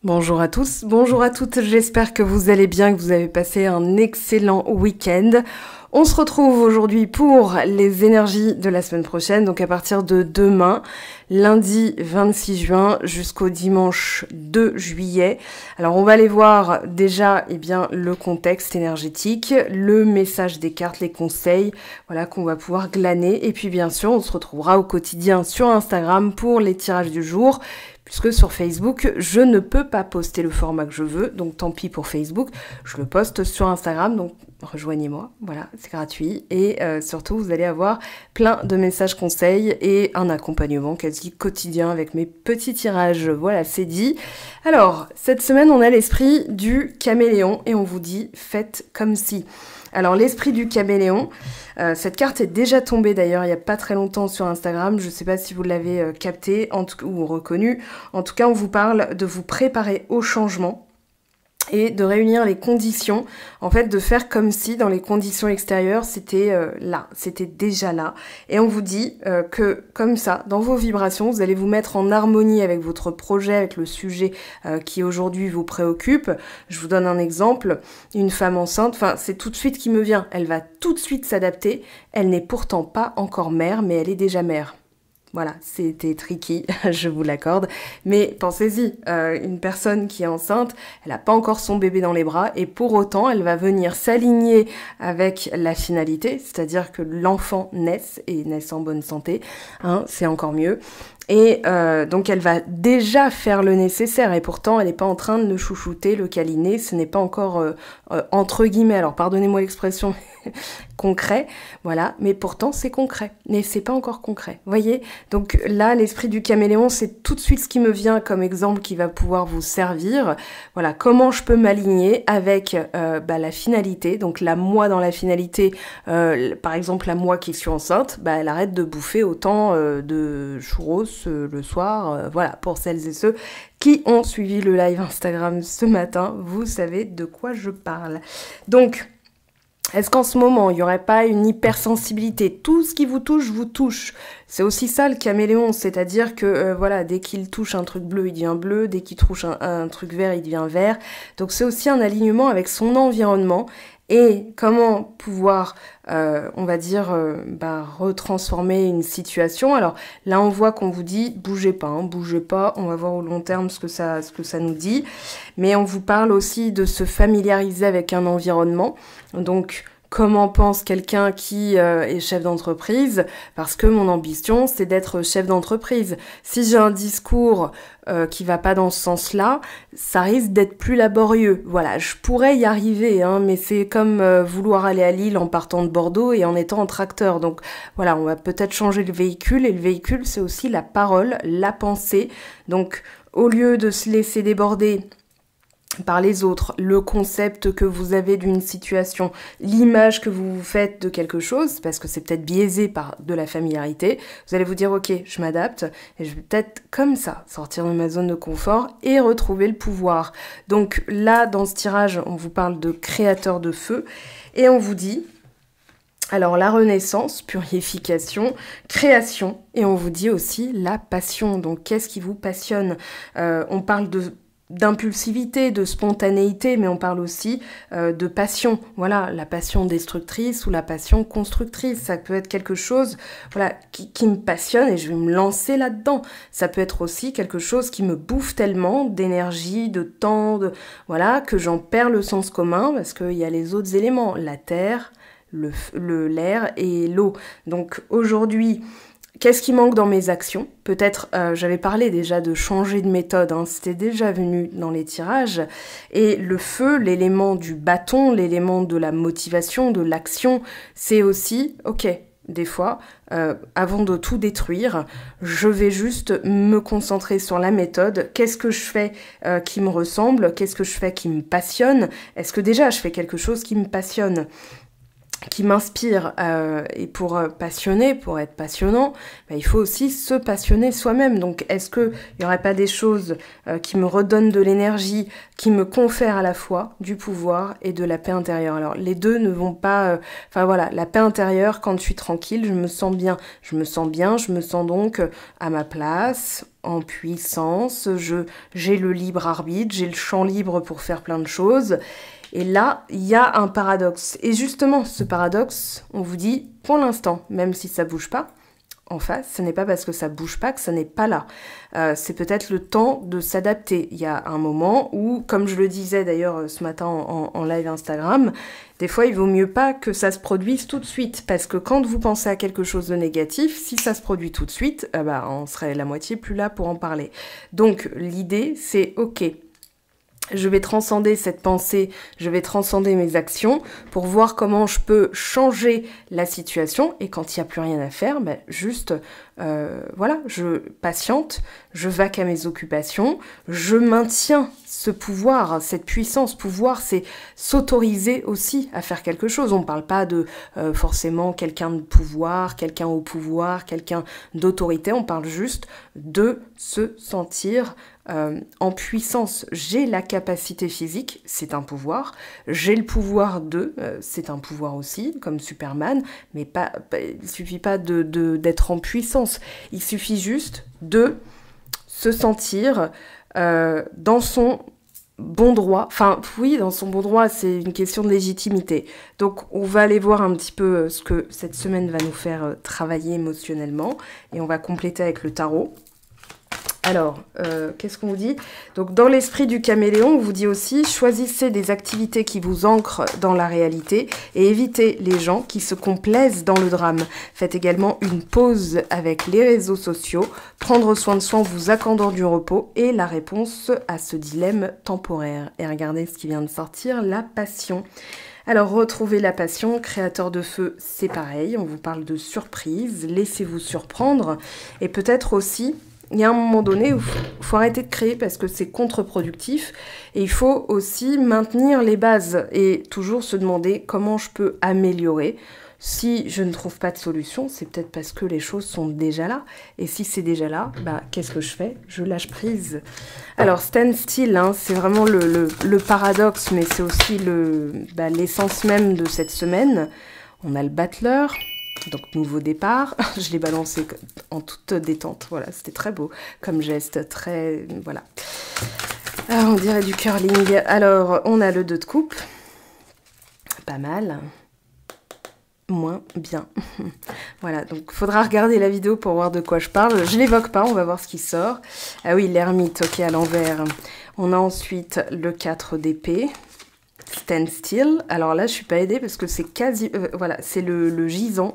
Bonjour à tous, bonjour à toutes, j'espère que vous allez bien, que vous avez passé un excellent week-end. On se retrouve aujourd'hui pour les énergies de la semaine prochaine, donc à partir de demain, lundi 26 juin jusqu'au dimanche 2 juillet. Alors on va aller voir déjà le contexte énergétique, le message des cartes, les conseils, voilà qu'on va pouvoir glaner. Et puis bien sûr, on se retrouvera au quotidien sur Instagram pour les tirages du jour. Puisque sur Facebook, je ne peux pas poster le format que je veux, donc tant pis pour Facebook, je le poste sur Instagram, donc rejoignez-moi, voilà, c'est gratuit. Et surtout, vous allez avoir plein de messages conseils et un accompagnement quasi quotidien avec mes petits tirages, voilà, c'est dit. Alors, cette semaine, on a l'esprit du caméléon et on vous dit « faites comme si ». Alors, l'esprit du caméléon, cette carte est déjà tombée d'ailleurs il n'y a pas très longtemps sur Instagram. Je ne sais pas si vous l'avez capté ou reconnu. En tout cas, on vous parle de vous préparer au changement et de réunir les conditions, en fait de faire comme si dans les conditions extérieures c'était là, c'était déjà là. Et on vous dit que comme ça, dans vos vibrations, vous allez vous mettre en harmonie avec votre projet, avec le sujet qui aujourd'hui vous préoccupe. Je vous donne un exemple, une femme enceinte, enfin c'est tout de suite qui me vient, elle va tout de suite s'adapter, elle n'est pourtant pas encore mère, mais elle est déjà mère. Voilà, c'était tricky, je vous l'accorde. Mais pensez-y, une personne qui est enceinte, elle n'a pas encore son bébé dans les bras et pour autant, elle va venir s'aligner avec la finalité, c'est-à-dire que l'enfant naisse et naisse en bonne santé, hein, c'est encore mieux. Et donc elle va déjà faire le nécessaire et pourtant elle n'est pas en train de le chouchouter, le câliner, ce n'est pas encore entre guillemets, alors pardonnez-moi l'expression, concret, voilà, mais pourtant c'est concret, mais c'est pas encore concret, voyez. Donc là l'esprit du caméléon c'est tout de suite ce qui me vient comme exemple qui va pouvoir vous servir, voilà, comment je peux m'aligner avec la finalité, donc la moi dans la finalité, par exemple la moi qui suis enceinte, elle arrête de bouffer autant de churros le soir, voilà, pour celles et ceux qui ont suivi le live Instagram ce matin, vous savez de quoi je parle. Donc, est-ce qu'en ce moment, il n'y aurait pas une hypersensibilité? Tout ce qui vous touche. C'est aussi ça le caméléon, c'est-à-dire que voilà, dès qu'il touche un truc bleu, il devient bleu, dès qu'il touche un truc vert, il devient vert. Donc c'est aussi un alignement avec son environnement. Et comment pouvoir, on va dire, retransformer une situation. Alors là, on voit qu'on vous dit, bougez pas, hein, bougez pas, on va voir au long terme ce que ça nous dit. Mais on vous parle aussi de se familiariser avec un environnement. Donc, comment pense quelqu'un qui est chef d'entreprise? Parce que mon ambition, c'est d'être chef d'entreprise. Si j'ai un discours qui va pas dans ce sens-là, ça risque d'être plus laborieux. Voilà, je pourrais y arriver, hein, mais c'est comme vouloir aller à Lille en partant de Bordeaux et en étant en tracteur. Donc voilà, on va peut-être changer le véhicule, et le véhicule, c'est aussi la parole, la pensée. Donc au lieu de se laisser déborder par les autres, le concept que vous avez d'une situation, l'image que vous vous faites de quelque chose, parce que c'est peut-être biaisé par de la familiarité, vous allez vous dire ok, je m'adapte et je vais peut-être comme ça sortir de ma zone de confort et retrouver le pouvoir. Donc là, dans ce tirage, on vous parle de créateur de feu et on vous dit alors la renaissance, purification, création et on vous dit aussi la passion. Donc qu'est-ce qui vous passionne? On parle d'impulsivité, de spontanéité, mais on parle aussi de passion. Voilà, la passion destructrice ou la passion constructrice. Ça peut être quelque chose voilà, qui me passionne et je vais me lancer là-dedans. Ça peut être aussi quelque chose qui me bouffe tellement d'énergie, de temps, voilà, que j'en perds le sens commun parce qu'il y a les autres éléments, la terre, l'air et l'eau. Donc aujourd'hui, qu'est-ce qui manque dans mes actions? Peut-être, j'avais parlé déjà de changer de méthode, hein, c'était déjà venu dans les tirages. Et le feu, l'élément du bâton, l'élément de la motivation, de l'action, c'est aussi, ok, des fois, avant de tout détruire, je vais juste me concentrer sur la méthode. Qu'est-ce que je fais qui me ressemble? Qu'est-ce que je fais qui me passionne? Est-ce que déjà je fais quelque chose qui me passionne? qui m'inspire et pour passionner, pour être passionnant, bah, il faut aussi se passionner soi-même. Donc est-ce qu'il n'y aurait pas des choses qui me redonnent de l'énergie, qui me confèrent à la fois du pouvoir et de la paix intérieure? Alors les deux ne vont pas... Enfin voilà, la paix intérieure, quand je suis tranquille, je me sens bien. Je me sens bien, je me sens donc à ma place, en puissance, j'ai le libre arbitre, j'ai le champ libre pour faire plein de choses. Et là, il y a un paradoxe. Et justement, ce paradoxe, on vous dit, pour l'instant, même si ça bouge pas, en face, ce n'est pas parce que ça bouge pas que ça n'est pas là. C'est peut-être le temps de s'adapter. Il y a un moment où, comme je le disais d'ailleurs ce matin en live Instagram, des fois il vaut mieux pas que ça se produise tout de suite, parce que quand vous pensez à quelque chose de négatif, si ça se produit tout de suite, bah, on serait la moitié plus là pour en parler. Donc l'idée, c'est ok. Je vais transcender cette pensée, je vais transcender mes actions pour voir comment je peux changer la situation. Et quand il n'y a plus rien à faire, ben juste, voilà, je patiente, je vaque à mes occupations, je maintiens ce pouvoir, cette puissance. Pouvoir, c'est s'autoriser aussi à faire quelque chose. On ne parle pas de forcément quelqu'un de pouvoir, quelqu'un au pouvoir, quelqu'un d'autorité. On parle juste de se sentir en puissance. J'ai la capacité physique, c'est un pouvoir. J'ai le pouvoir c'est un pouvoir aussi, comme Superman, mais il suffit pas d'être en puissance. Il suffit juste de se sentir dans son bon droit. Enfin, oui, dans son bon droit, c'est une question de légitimité. Donc, on va aller voir un petit peu ce que cette semaine va nous faire travailler émotionnellement. Et on va compléter avec le tarot. Alors, qu'est-ce qu'on vous dit? Donc, dans l'esprit du caméléon, on vous dit aussi, choisissez des activités qui vous ancrent dans la réalité et évitez les gens qui se complaisent dans le drame. Faites également une pause avec les réseaux sociaux, prendre soin de soi en vous accordant du repos et la réponse à ce dilemme temporaire. Et regardez ce qui vient de sortir, la passion. Alors, retrouvez la passion, créateur de feu, c'est pareil, on vous parle de surprise, laissez-vous surprendre et peut-être aussi... Il y a un moment donné où il faut arrêter de créer parce que c'est contre-productif et il faut aussi maintenir les bases et toujours se demander comment je peux améliorer. Si je ne trouve pas de solution, c'est peut-être parce que les choses sont déjà là. Et si c'est déjà là, bah, qu'est-ce que je fais? Je lâche prise. Alors, stand still, hein, c'est vraiment le paradoxe, mais c'est aussi l'essence même de cette semaine. On a le battleur. Donc, nouveau départ, je l'ai balancé en toute détente, voilà, c'était très beau comme geste, très, voilà. Ah, on dirait du curling. Alors, on a le 2 de coupe, pas mal, moins bien. Voilà, donc il faudra regarder la vidéo pour voir de quoi je parle. Je l'évoque pas, on va voir ce qui sort. Ah oui, l'ermite, ok, à l'envers. On a ensuite le 4 d'épée. Stand still. Alors là, je suis pas aidée parce que c'est quasi... voilà, c'est le gisant.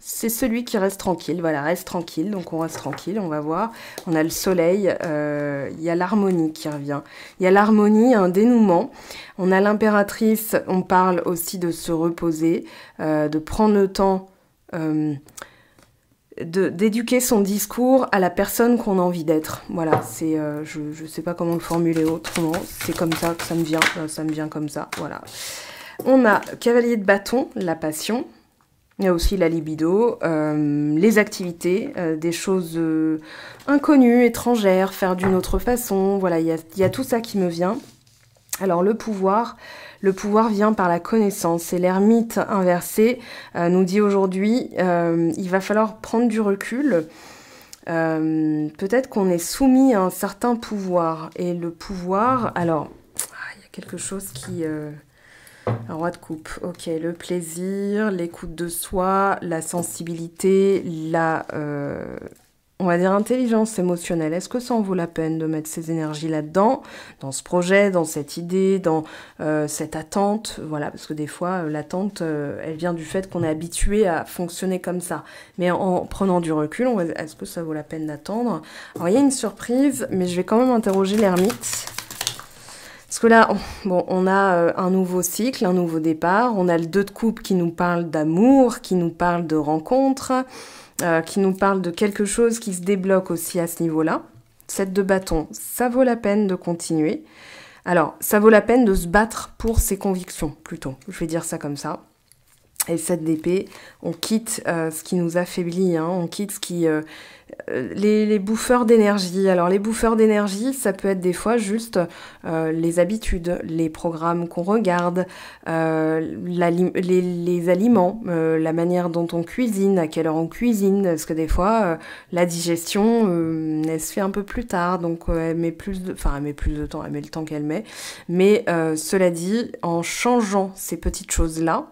C'est celui qui reste tranquille. Voilà, reste tranquille. Donc on reste tranquille, on va voir. On a le soleil. Il y a l'harmonie qui revient. Il y a l'harmonie, un dénouement. On a l'impératrice. On parle aussi de se reposer, de prendre le temps... d'éduquer son discours à la personne qu'on a envie d'être. Voilà, c'est, je sais pas comment le formuler autrement, c'est comme ça que ça me vient comme ça, voilà. On a cavalier de bâton, la passion, il y a aussi la libido, les activités, des choses inconnues, étrangères, faire d'une autre façon, voilà, il y a tout ça qui me vient. Alors le pouvoir vient par la connaissance. Et l'ermite inversé nous dit aujourd'hui, il va falloir prendre du recul. Peut-être qu'on est soumis à un certain pouvoir. Et le pouvoir, alors, il y a quelque chose qui... un roi de coupe, ok, le plaisir, l'écoute de soi, la sensibilité, on va dire intelligence émotionnelle. Est-ce que ça en vaut la peine de mettre ces énergies là-dedans, dans ce projet, dans cette idée, dans cette attente? Voilà, parce que des fois, l'attente, elle vient du fait qu'on est habitué à fonctionner comme ça. Mais en prenant du recul, est-ce que ça vaut la peine d'attendre? Alors, il y a une surprise, mais je vais quand même interroger l'ermite. Parce que là, bon, on a un nouveau cycle, un nouveau départ. On a le 2 de coupe qui nous parle d'amour, qui nous parle de rencontre, qui nous parle de quelque chose qui se débloque aussi à ce niveau-là. 7 de bâton, ça vaut la peine de continuer. Alors, ça vaut la peine de se battre pour ses convictions, plutôt. Je vais dire ça comme ça. Et 7 d'épée, on quitte ce qui nous affaiblit, hein, on quitte ce qui... les bouffeurs d'énergie. Alors les bouffeurs d'énergie, ça peut être des fois juste les habitudes, les programmes qu'on regarde, les aliments, la manière dont on cuisine, à quelle heure on cuisine, parce que des fois la digestion, elle se fait un peu plus tard, donc elle met plus de temps, elle met le temps qu'elle met. Mais cela dit, en changeant ces petites choses-là,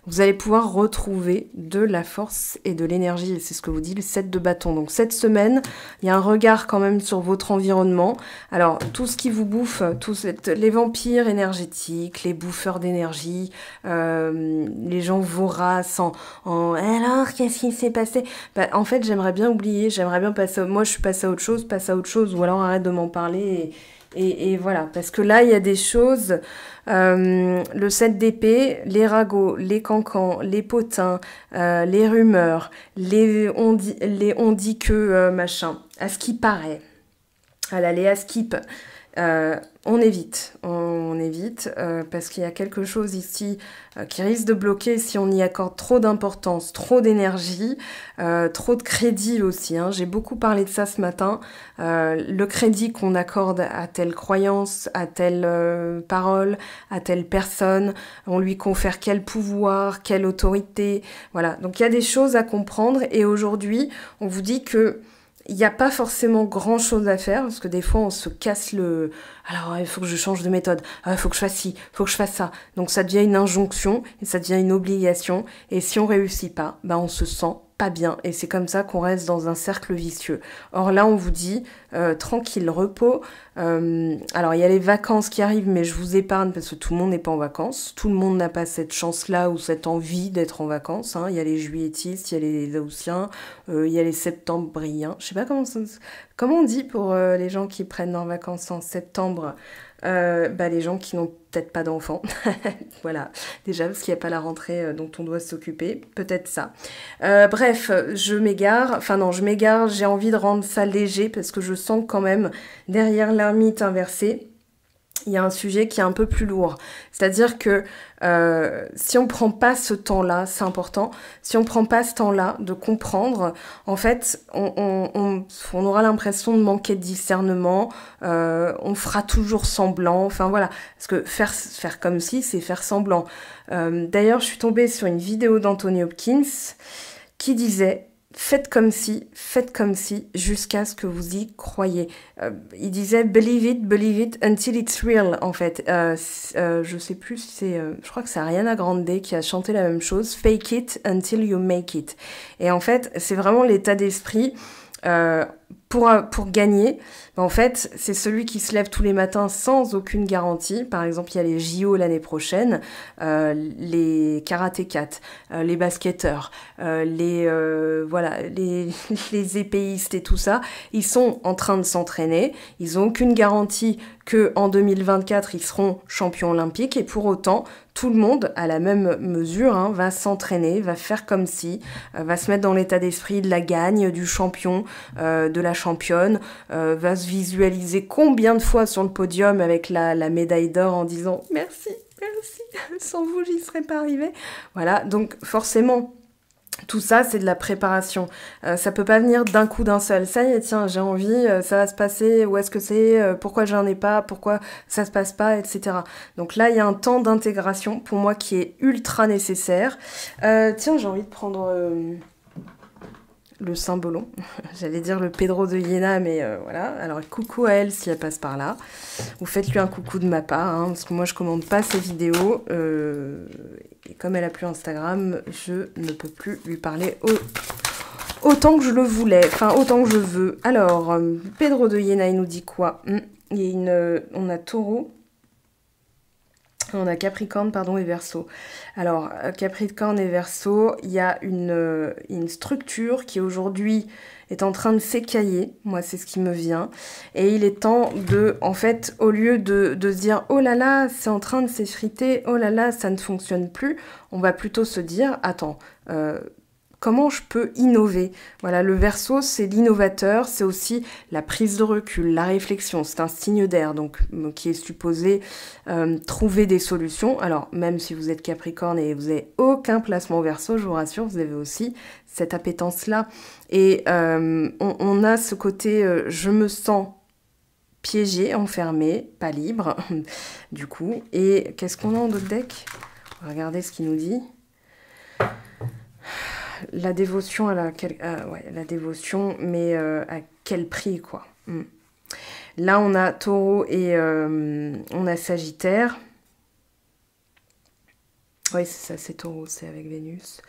vous allez pouvoir retrouver de la force et de l'énergie. Et c'est ce que vous dit le 7 de bâton. Donc cette semaine, il y a un regard quand même sur votre environnement. Alors tout ce qui vous bouffe, les vampires énergétiques, les bouffeurs d'énergie, les gens voraces alors qu'est-ce qui s'est passé? En fait, j'aimerais bien oublier, j'aimerais bien passer... Moi, je suis passée à autre chose, ou alors arrête de m'en parler et voilà. Parce que là, il y a des choses... le 7 d'épée, les ragots, les cancans, les potins, les rumeurs, on dit que machin, à ce qui paraît, les à skip, on évite parce qu'il y a quelque chose ici qui risque de bloquer si on y accorde trop d'importance, trop d'énergie, trop de crédit aussi, hein. J'ai beaucoup parlé de ça ce matin, le crédit qu'on accorde à telle croyance, à telle parole, à telle personne, on lui confère quel pouvoir, quelle autorité, voilà. Donc il y a des choses à comprendre et aujourd'hui on vous dit que il n'y a pas forcément grand chose à faire, parce que des fois on se casse le... Alors il faut que je change de méthode, il faut que je fasse ci, il faut que je fasse ça. Donc ça devient une injonction, et ça devient une obligation, et si on réussit pas, on se sent pas bien, et c'est comme ça qu'on reste dans un cercle vicieux. Or là on vous dit, tranquille, repos, alors il y a les vacances qui arrivent, mais je vous épargne parce que tout le monde n'est pas en vacances, tout le monde n'a pas cette chance-là ou cette envie d'être en vacances, hein. Il y a les juilletistes, il y a les haussiens, il y a les septembriens, je sais pas comment on dit pour les gens qui prennent leurs vacances en septembre, les gens qui n'ont peut-être pas d'enfants, voilà, déjà parce qu'il n'y a pas la rentrée dont on doit s'occuper, peut-être ça. Bref, je m'égare, j'ai envie de rendre ça léger parce que je sens quand même derrière l'ermite inversée, il y a un sujet qui est un peu plus lourd. C'est-à-dire que si on ne prend pas ce temps-là, c'est important, si on ne prend pas ce temps-là de comprendre, en fait, on aura l'impression de manquer de discernement, on fera toujours semblant, enfin voilà. Parce que faire comme si, c'est faire semblant. D'ailleurs, je suis tombée sur une vidéo d'Anthony Hopkins qui disait... faites comme si, jusqu'à ce que vous y croyez. Il disait believe it until it's real, en fait. Je sais plus si c'est... je crois que c'est Ariana Grande qui a chanté la même chose. Fake it until you make it. Et en fait, c'est vraiment l'état d'esprit... pour gagner, en fait, c'est celui qui se lève tous les matins sans aucune garantie. Par exemple, il y a les JO l'année prochaine, les karatékas, les basketteurs, les épéistes et tout ça. Ils sont en train de s'entraîner. Ils n'ont aucune garantie qu'en 2024, ils seront champions olympiques. Et pour autant, tout le monde, à la même mesure, hein, va s'entraîner, va faire comme si, va se mettre dans l'état d'esprit de la gagne, du champion, de la championne, va se visualiser combien de fois sur le podium avec la médaille d'or en disant « Merci, sans vous, j'y serais pas arrivée ». Voilà, donc forcément... Tout ça, c'est de la préparation. Ça peut pas venir d'un coup d'un seul. Ça y est, tiens, j'ai envie, ça va se passer, où est-ce que c'est, pourquoi j'en ai pas, pourquoi ça se passe pas, etc. Donc là, il y a un temps d'intégration, pour moi, qui est ultra nécessaire. Tiens, j'ai envie de prendre le Saint-Belon. J'allais dire le Pedro de Iéna, mais voilà. Alors, coucou à elle si elle passe par là. Vous faites-lui un coucou de ma part, hein, parce que moi, je commande pas ses vidéos. Et comme elle a plus Instagram, je ne peux plus lui parler autant que je le voulais, enfin autant que je veux. Alors, Pedro de Iéna, il nous dit quoi? On a Taureau, on a Capricorne, pardon, et Verseau. Alors, Capricorne et Verseau, il y a une structure qui aujourd'hui est en train de s'écailler, moi c'est ce qui me vient, et il est temps de, en fait, au lieu de se dire « Oh là là, c'est en train de s'effriter, oh là là, ça ne fonctionne plus », on va plutôt se dire « Attends, comment je peux innover. Voilà, le Verseau, c'est l'innovateur, c'est aussi la prise de recul, la réflexion. C'est un signe d'air, donc qui est supposé trouver des solutions. Alors, même si vous êtes Capricorne et vous n'avez aucun placement au Verseau, je vous rassure, vous avez aussi cette appétence-là. Et on a ce côté, je me sens piégée, enfermée, pas libre, du coup. Et qu'est-ce qu'on a en d'autres deck? Regardez ce qu'il nous dit. La dévotion, ouais, la dévotion, mais à quel prix, quoi. Là, on a Taureau et on a Sagittaire. Oui, c'est ça, c'est Taureau, c'est avec Vénus.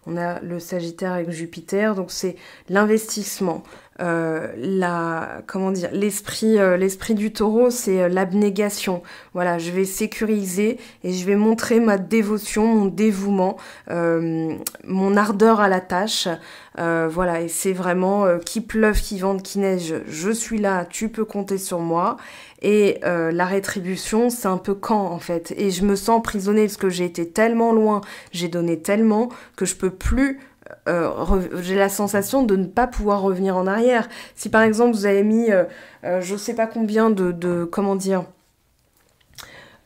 On a le Sagittaire avec Jupiter, donc c'est l'investissement. Comment dire, l'esprit du Taureau, c'est l'abnégation. Voilà, je vais sécuriser et je vais montrer ma dévotion, mon dévouement, mon ardeur à la tâche. Voilà, et c'est vraiment qu'il pleuve, qu'il vente, qu'il neige, je suis là, tu peux compter sur moi. Et la rétribution, c'est un peu quand, en fait. Et je me sens emprisonnée parce que j'ai été tellement loin, j'ai donné tellement que je peux plus... j'ai la sensation de ne pas pouvoir revenir en arrière. Si par exemple vous avez mis, je sais pas combien comment dire...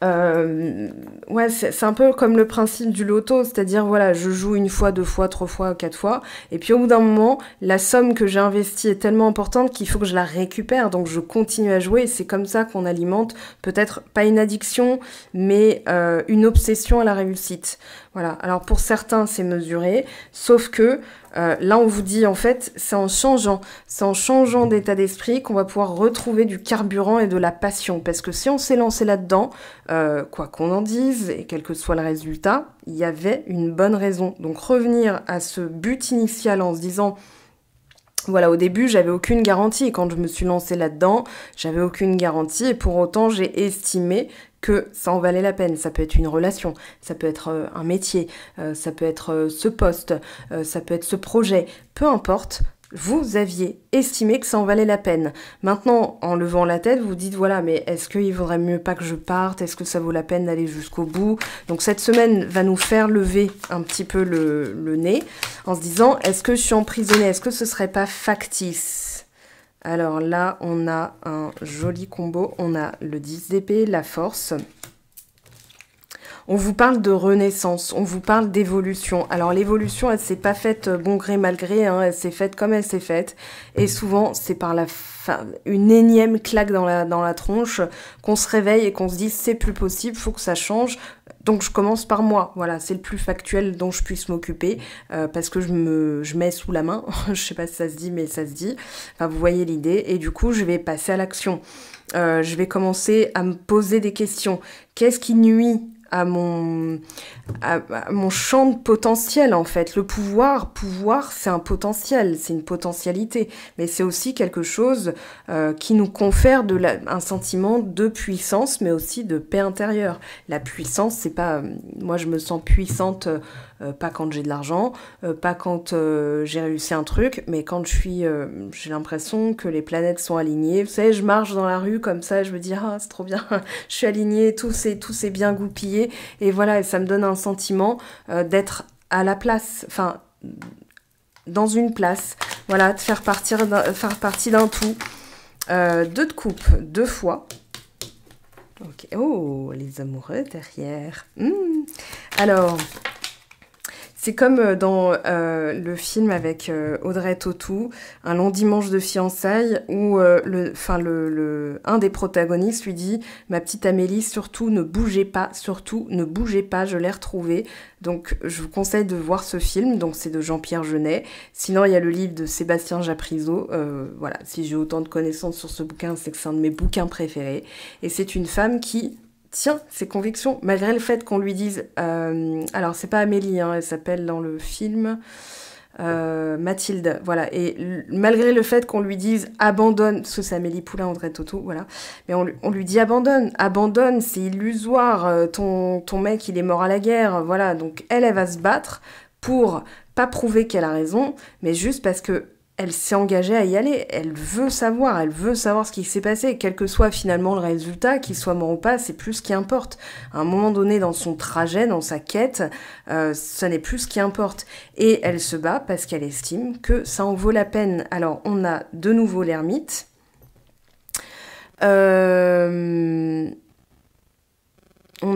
ouais, c'est un peu comme le principe du loto, c'est-à-dire voilà, je joue une fois, 2 fois, 3 fois, 4 fois, et puis au bout d'un moment, la somme que j'ai investie est tellement importante qu'il faut que je la récupère, donc je continue à jouer, et c'est comme ça qu'on alimente peut-être pas une addiction, mais une obsession à la réussite. Voilà, alors pour certains c'est mesuré, sauf que là on vous dit en fait c'est en changeant d'état d'esprit qu'on va pouvoir retrouver du carburant et de la passion, parce que si on s'est lancé là-dedans, quoi qu'on en dise et quel que soit le résultat, il y avait une bonne raison. Donc revenir à ce but initial en se disant voilà, au début, j'avais aucune garantie. Et quand je me suis lancée là-dedans, j'avais aucune garantie. Et pour autant, j'ai estimé que ça en valait la peine. Ça peut être une relation, ça peut être un métier, ça peut être ce poste, ça peut être ce projet. Peu importe, vous aviez estimé que ça en valait la peine. Maintenant, en levant la tête, vous dites, voilà, mais est-ce qu'il vaudrait mieux pas que je parte? Est-ce que ça vaut la peine d'aller jusqu'au bout? Donc cette semaine va nous faire lever un petit peu le nez en se disant, est-ce que je suis emprisonnée? Est-ce que ce serait pas factice? Alors là, on a un joli combo. On a le 10 d'épée, la force. On vous parle de renaissance, on vous parle d'évolution. Alors l'évolution, elle s'est pas faite bon gré mal gré, hein, elle s'est faite comme elle s'est faite. Et souvent, c'est par une énième claque dans la tronche qu'on se réveille et qu'on se dit c'est plus possible, faut que ça change. Donc je commence par moi, voilà, c'est le plus factuel dont je puisse m'occuper parce que je mets sous la main, je sais pas si ça se dit, mais ça se dit. Enfin, vous voyez l'idée, et du coup, je vais passer à l'action. Je vais commencer à me poser des questions. Qu'est-ce qui nuit à mon champ de potentiel, en fait? Le pouvoir, c'est un potentiel, c'est une potentialité, mais c'est aussi quelque chose qui nous confère un sentiment de puissance, mais aussi de paix intérieure. La puissance, c'est pas... moi, je me sens puissante, pas quand j'ai de l'argent, pas quand j'ai réussi un truc, mais quand j'ai l'impression que les planètes sont alignées. Vous savez, je marche dans la rue comme ça, je me dis, ah, c'est trop bien, je suis alignée, tout s'est bien goupillé, et voilà, et ça me donne un sentiment d'être à la place, enfin, dans une place, voilà, de faire partie d'un tout. 2 de coupe, 2 fois. Ok. Oh, les amoureux derrière. Alors... c'est comme dans le film avec Audrey Tautou, Un long dimanche de fiançailles, où un des protagonistes lui dit « Ma petite Amélie, surtout ne bougez pas, je l'ai retrouvée. » Donc je vous conseille de voir ce film, donc c'est de Jean-Pierre Jeunet. Sinon il y a le livre de Sébastien Japrisot, voilà, si j'ai autant de connaissances sur ce bouquin, c'est que c'est un de mes bouquins préférés. Et c'est une femme qui... tient ses convictions, malgré le fait qu'on lui dise... alors, c'est pas Amélie, hein, elle s'appelle dans le film Mathilde, voilà. Et malgré le fait qu'on lui dise « abandonne », parce que c'est Amélie Poulain, Audrey Tautou, voilà. Mais on lui dit « abandonne, c'est illusoire, ton mec, il est mort à la guerre », voilà. Donc, elle va se battre pour pas prouver qu'elle a raison, mais juste parce que elle s'est engagée à y aller, elle veut savoir ce qui s'est passé, quel que soit finalement le résultat, qu'il soit mort ou pas, c'est plus ce qui importe. À un moment donné dans son trajet, dans sa quête, ça n'est plus ce qui importe. Et elle se bat parce qu'elle estime que ça en vaut la peine. Alors, on a de nouveau l'ermite. On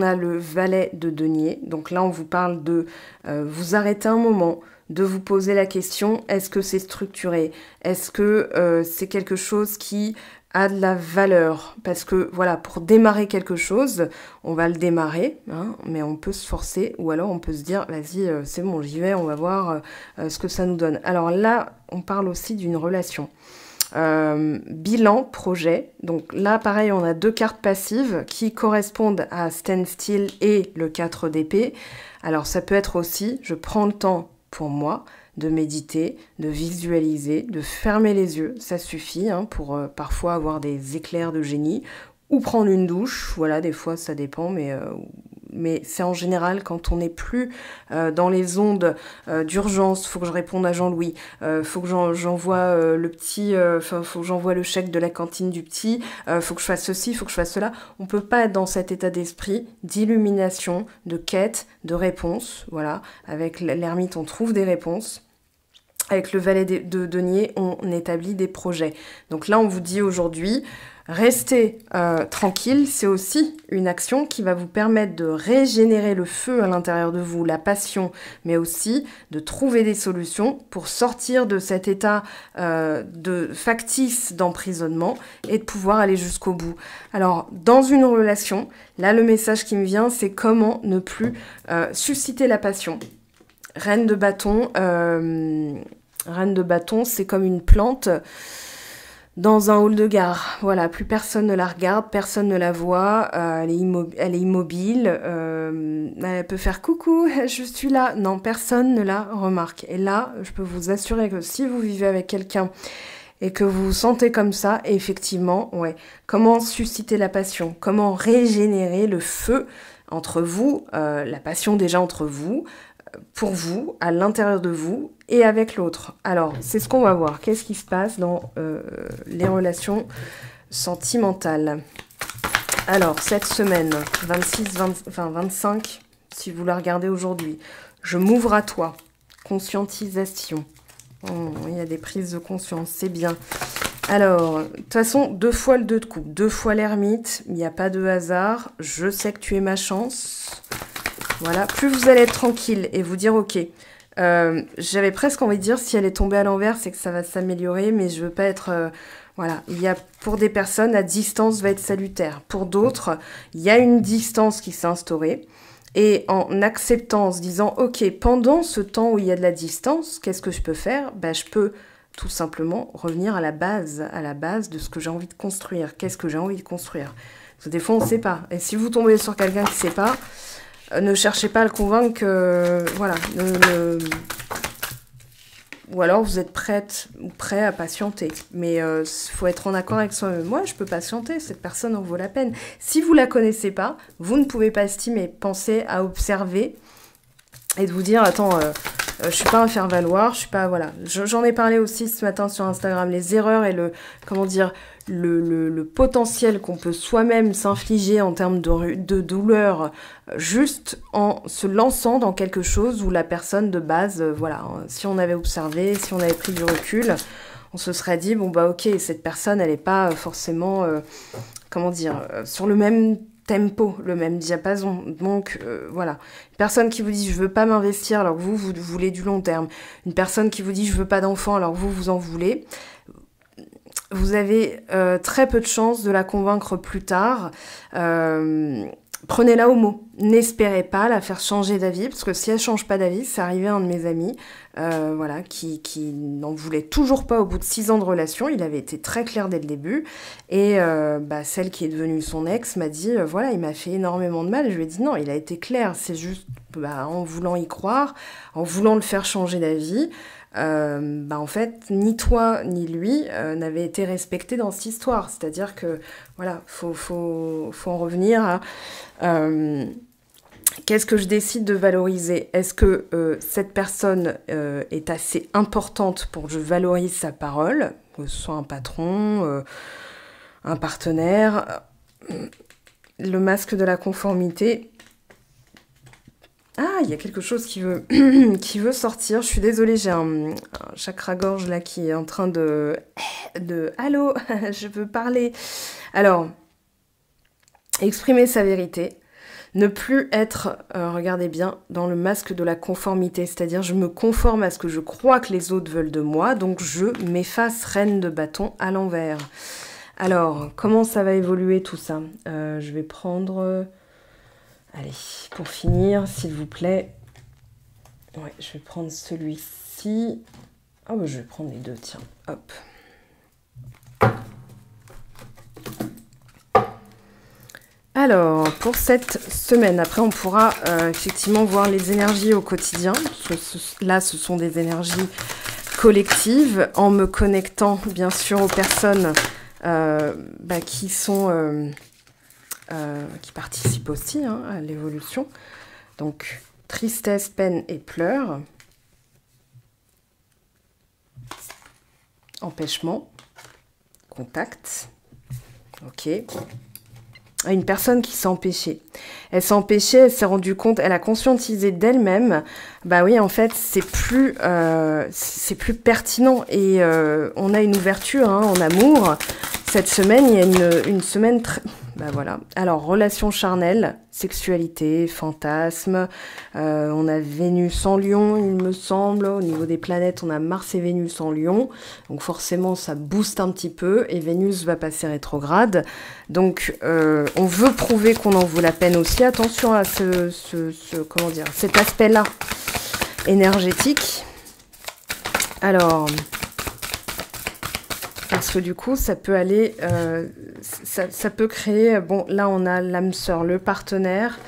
a le valet de denier. Donc là, on vous parle de vous arrêter un moment, de vous poser la question, est-ce que c'est structuré? Est-ce que c'est quelque chose qui a de la valeur? Parce que voilà, pour démarrer quelque chose, on va le démarrer, hein, mais on peut se forcer, ou alors on peut se dire, vas-y, c'est bon, j'y vais, on va voir ce que ça nous donne. Alors là, on parle aussi d'une relation. Bilan, projet. Donc là, pareil, on a 2 cartes passives qui correspondent à Stand Still et le 4 d'épée. Alors ça peut être aussi, je prends le temps pour moi de méditer, de visualiser, de fermer les yeux. Ça suffit hein, pour parfois avoir des éclairs de génie ou prendre une douche. Voilà, des fois ça dépend, mais c'est en général quand on n'est plus dans les ondes d'urgence, faut que je réponde à Jean-Louis, faut que j'envoie le petit, faut que j'envoie le chèque de la cantine du petit, faut que je fasse ceci, faut que je fasse cela. On peut pas être dans cet état d'esprit d'illumination, de quête, de réponse. Voilà, avec l'ermite, on trouve des réponses. Avec le valet de denier, on établit des projets. Donc là, on vous dit aujourd'hui, restez tranquille, c'est aussi une action qui va vous permettre de régénérer le feu à l'intérieur de vous, la passion, mais aussi de trouver des solutions pour sortir de cet état de factice d'emprisonnement et de pouvoir aller jusqu'au bout. Alors, dans une relation, là, le message qui me vient, c'est comment ne plus susciter la passion. Reine de bâton, c'est comme une plante dans un hall de gare. Voilà, plus personne ne la regarde, personne ne la voit, elle est immobile, elle peut faire coucou, je suis là. Non, personne ne la remarque. Et là, je peux vous assurer que si vous vivez avec quelqu'un et que vous vous sentez comme ça, effectivement, ouais, comment susciter la passion, comment régénérer le feu entre vous, la passion déjà entre vous, pour vous, à l'intérieur de vous et avec l'autre. Alors, c'est ce qu'on va voir. Qu'est-ce qui se passe dans les relations sentimentales? Alors, cette semaine, 25, si vous la regardez aujourd'hui, je m'ouvre à toi. Conscientisation. Il y a des prises de conscience, c'est bien. Alors, de toute façon, 2 fois le 2 de coupe, 2 fois l'ermite, il n'y a pas de hasard. Je sais que tu es ma chance. Voilà, plus vous allez être tranquille et vous dire, ok, j'avais presque envie de dire, si elle est tombée à l'envers, c'est que ça va s'améliorer, mais je veux pas être... voilà, il y a pour des personnes, la distance va être salutaire. Pour d'autres, il y a une distance qui s'est instaurée. Et en acceptant, en se disant, ok, pendant ce temps où il y a de la distance, qu'est-ce que je peux faire? Ben, je peux tout simplement revenir à la base de ce que j'ai envie de construire. Qu'est-ce que j'ai envie de construire? Parce que des fois, on ne sait pas. Et si vous tombez sur quelqu'un qui ne sait pas, ne cherchez pas à le convaincre que, voilà, ou alors vous êtes prête ou prêt à patienter. Mais faut être en accord avec soi-même. Moi, je peux patienter, cette personne en vaut la peine. Si vous la connaissez pas, vous ne pouvez pas estimer. Pensez à observer et de vous dire, attends, je suis pas un faire-valoir, je suis pas, voilà. J'en ai parlé aussi ce matin sur Instagram, les erreurs et le, comment dire, le potentiel qu'on peut soi-même s'infliger en termes de douleur juste en se lançant dans quelque chose où la personne de base, voilà, si on avait observé, si on avait pris du recul, on se serait dit, bon bah ok, cette personne, elle n'est pas forcément, comment dire, sur le même tempo, le même diapason. Donc, voilà. Une personne qui vous dit « je veux pas m'investir » alors que vous voulez du long terme. Une personne qui vous dit « je veux pas d'enfant » alors que vous en voulez. Vous avez très peu de chances de la convaincre plus tard. Prenez-la au mot. N'espérez pas la faire changer d'avis, parce que si elle change pas d'avis, c'est arrivé à un de mes amis, voilà, qui n'en voulait toujours pas au bout de 6 ans de relation. Il avait été très clair dès le début. Et celle qui est devenue son ex m'a dit, voilà, il m'a fait énormément de mal. Et je lui ai dit, non, il a été clair. C'est juste en voulant y croire, en voulant le faire changer d'avis. En fait, ni toi ni lui n'avaient été respectés dans cette histoire. C'est-à-dire que, voilà, faut en revenir à Qu'est-ce que je décide de valoriser? Est-ce que cette personne est assez importante pour que je valorise sa parole, que ce soit un patron, un partenaire, le masque de la conformité. Ah, il y a quelque chose qui veut, qui veut sortir. Je suis désolée, j'ai un chakra-gorge là qui est en train de allô, je veux parler. Alors, exprimer sa vérité. Ne plus être, regardez bien, dans le masque de la conformité. C'est-à-dire, je me conforme à ce que je crois que les autres veulent de moi. Donc, je m'efface reine de bâton à l'envers. Alors, comment ça va évoluer tout ça? Je vais prendre... allez, pour finir, s'il vous plaît. Ouais, je vais prendre celui-ci. Ah, bah, je vais prendre les deux, tiens. Hop. Alors, pour cette semaine, après on pourra effectivement voir les énergies au quotidien. Là, ce sont des énergies collectives, en me connectant bien sûr aux personnes qui sont... qui participent aussi à l'évolution. Donc, tristesse, peine et pleurs. Empêchement. Contact. Ok. Une personne qui s'est empêchée. Elle s'est empêchée, elle s'est rendue compte, elle a conscientisé d'elle-même. Bah oui, en fait, c'est plus pertinent. Et on a une ouverture en amour. Cette semaine, il y a une semaine très... Bah voilà. Alors, relations charnelles, sexualité, fantasme. On a Vénus en Lion, il me semble. Au niveau des planètes, on a Mars et Vénus en Lion. Donc forcément, ça booste un petit peu. Et Vénus va passer rétrograde. Donc, on veut prouver qu'on en vaut la peine aussi. Attention à comment dire, cet aspect-là énergétique. Alors... parce que du coup, ça peut aller, ça peut créer, bon, là on a l'âme sœur, le partenaire,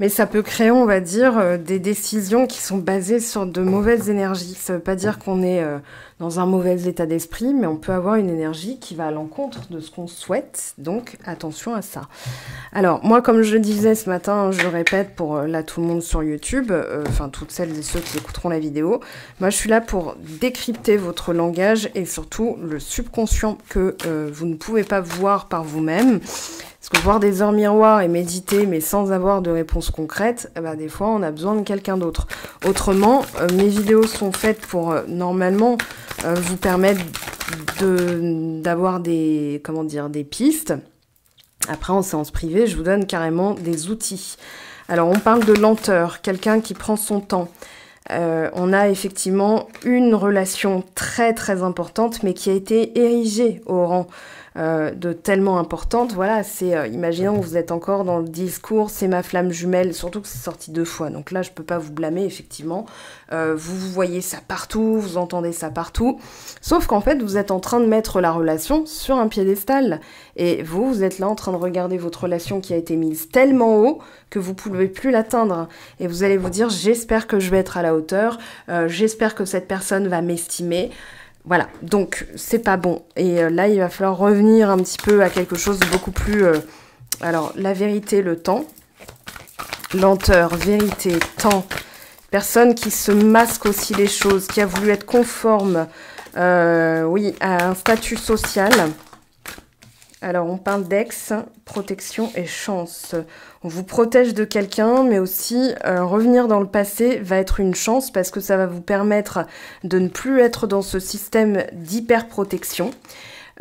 mais ça peut créer, on va dire, des décisions qui sont basées sur de mauvaises énergies. Ça ne veut pas dire qu'on est dans un mauvais état d'esprit, mais on peut avoir une énergie qui va à l'encontre de ce qu'on souhaite, donc attention à ça. Alors, moi, comme je le disais ce matin, je le répète pour là tout le monde sur YouTube, enfin toutes celles et ceux qui écouteront la vidéo, moi je suis là pour décrypter votre langage et surtout le subconscient que vous ne pouvez pas voir par vous-même. Parce que voir des heures miroirs et méditer, mais sans avoir de réponse concrète, des fois, on a besoin de quelqu'un d'autre. Autrement, mes vidéos sont faites pour, normalement, vous permettre d'avoir des pistes. Après, en séance privée, je vous donne carrément des outils. Alors, on parle de lenteur, quelqu'un qui prend son temps. On a effectivement une relation très très importante, mais qui a été érigée au rang de tellement importante. Voilà, c'est, imaginons que vous êtes encore dans le discours, c'est ma flamme jumelle, surtout que c'est sorti 2 fois. Donc là, je peux pas vous blâmer, effectivement. Vous voyez ça partout, vous entendez ça partout. Sauf qu'en fait, vous êtes en train de mettre la relation sur un piédestal. Et vous êtes là en train de regarder votre relation qui a été mise tellement haut que vous ne pouvez plus l'atteindre. Et vous allez vous dire, j'espère que je vais être à la hauteur, j'espère que cette personne va m'estimer. Voilà, donc c'est pas bon. Et là, il va falloir revenir un petit peu à quelque chose de beaucoup plus... alors, la vérité, le temps. Lenteur, vérité, temps. Personne qui se masque aussi les choses, qui a voulu être conforme, oui, à un statut social. Alors, on parle d'ex, protection et chance. On vous protège de quelqu'un, mais aussi revenir dans le passé va être une chance parce que ça va vous permettre de ne plus être dans ce système d'hyper-protection.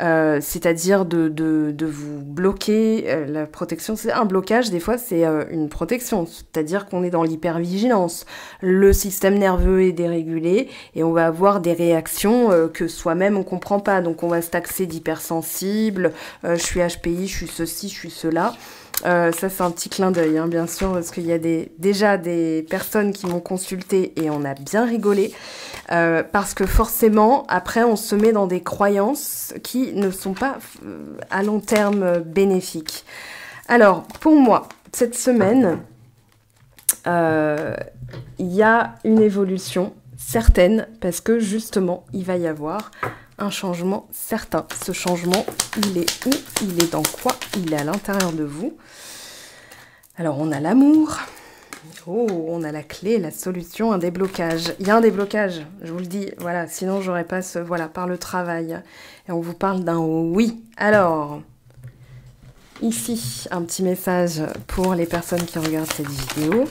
C'est-à-dire de vous bloquer. La protection, c'est un blocage, des fois, c'est une protection. C'est-à-dire qu'on est dans l'hypervigilance. Le système nerveux est dérégulé et on va avoir des réactions que soi-même, on comprend pas. Donc, on va se taxer d'hypersensible. Je suis HPI, je suis ceci, je suis cela. Ça, c'est un petit clin d'œil, hein, bien sûr, parce qu'il y a déjà des personnes qui m'ont consulté et on a bien rigolé. Parce que forcément, après, on se met dans des croyances qui ne sont pas à long terme bénéfiques. Alors, pour moi, cette semaine, il y a une évolution certaine parce que justement, il va y avoir un changement certain. Ce changement, il est où? Il est dans quoi? Il est à l'intérieur de vous. Alors, on a l'amour. Oh, on a la clé, la solution, un déblocage. Il y a un déblocage, je vous le dis, voilà, sinon j'aurais pas ce... Voilà, par le travail. Et on vous parle d'un oui. Alors, ici, un petit message pour les personnes qui regardent cette vidéo.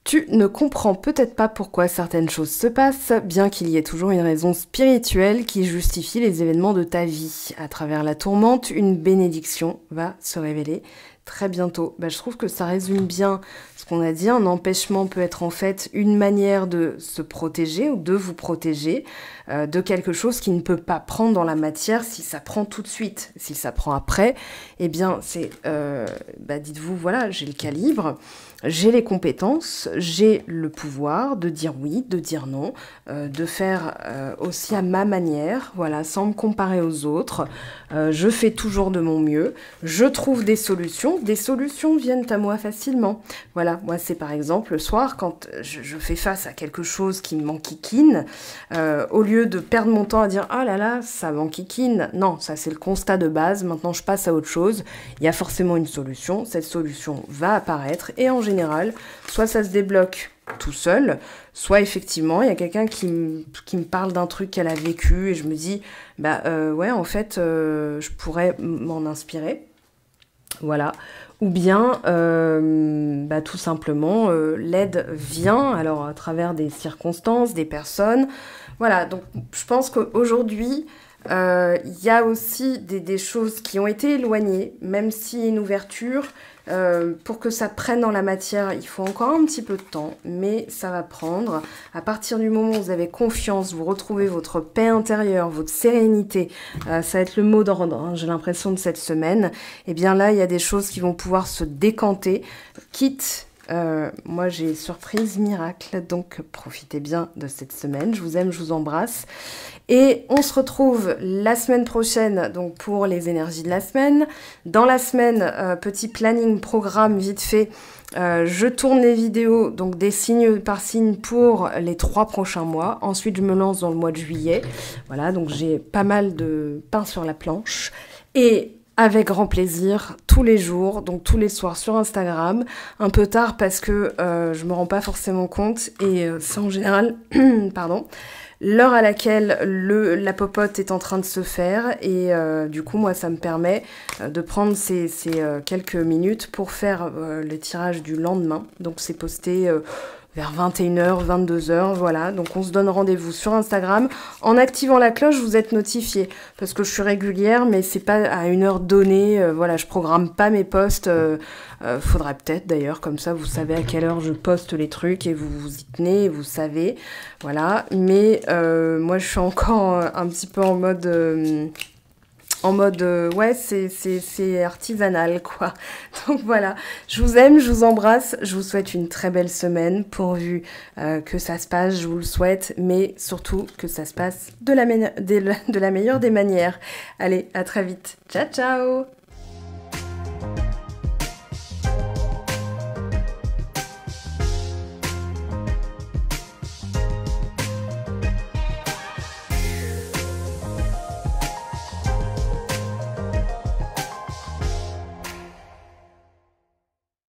Tu ne comprends peut-être pas pourquoi certaines choses se passent, bien qu'il y ait toujours une raison spirituelle qui justifie les événements de ta vie. À travers la tourmente, une bénédiction va se révéler très bientôt. Je trouve que ça résume bien ce qu'on a dit. Un empêchement peut être en fait une manière de se protéger ou de vous protéger de quelque chose qui ne peut pas prendre dans la matière si ça prend tout de suite. Si ça prend après, eh bien c'est, dites-vous, voilà, j'ai le calibre, j'ai les compétences, j'ai le pouvoir de dire oui, de dire non, de faire aussi à ma manière, voilà, sans me comparer aux autres. Je fais toujours de mon mieux, je trouve des solutions viennent à moi facilement. Voilà, moi c'est par exemple le soir, quand je fais face à quelque chose qui m'enquiquine, au lieu de perdre mon temps à dire « Ah là là, ça m'enquiquine », non, ça c'est le constat de base, maintenant je passe à autre chose, il y a forcément une solution, cette solution va apparaître, et en général, soit ça se débloque tout seul, soit effectivement il y a quelqu'un qui me parle d'un truc qu'elle a vécu, et je me dis « ouais, en fait, je pourrais m'en inspirer ». Voilà, ou bien tout simplement l'aide vient alors à travers des circonstances, des personnes. Voilà, donc je pense qu'aujourd'hui, il y a aussi des choses qui ont été éloignées, même si une ouverture, pour que ça prenne dans la matière, il faut encore un petit peu de temps, mais ça va prendre. À partir du moment où vous avez confiance, vous retrouvez votre paix intérieure, votre sérénité, ça va être le mot d'ordre, hein, j'ai l'impression de cette semaine, et bien là, il y a des choses qui vont pouvoir se décanter, quitte... moi j'ai surprise miracle, donc profitez bien de cette semaine, je vous aime, je vous embrasse, et on se retrouve la semaine prochaine donc pour les énergies de la semaine. Dans la semaine, petit planning, programme vite fait, je tourne les vidéos, donc des signes par signe pour les 3 prochains mois, ensuite je me lance dans le mois de juillet, voilà, donc j'ai pas mal de pain sur la planche, et avec grand plaisir, tous les jours, donc tous les soirs sur Instagram, un peu tard parce que je me rends pas forcément compte, et c'est en général, pardon, l'heure à laquelle la popote est en train de se faire, et du coup moi ça me permet de prendre ces quelques minutes pour faire le tirage du lendemain, donc c'est posté... vers 21h, 22h, voilà. Donc on se donne rendez-vous sur Instagram. En activant la cloche, vous êtes notifié. Parce que je suis régulière, mais c'est pas à une heure donnée. Voilà, je programme pas mes posts. Faudrait peut-être d'ailleurs, comme ça vous savez à quelle heure je poste les trucs et vous vous y tenez, vous savez. Voilà. Mais moi je suis encore un petit peu en mode, ouais, c'est artisanal, quoi. Donc voilà, je vous aime, je vous embrasse, je vous souhaite une très belle semaine, pourvu que ça se passe, je vous le souhaite, mais surtout que ça se passe de la meilleure des manières. Allez, à très vite. Ciao, ciao!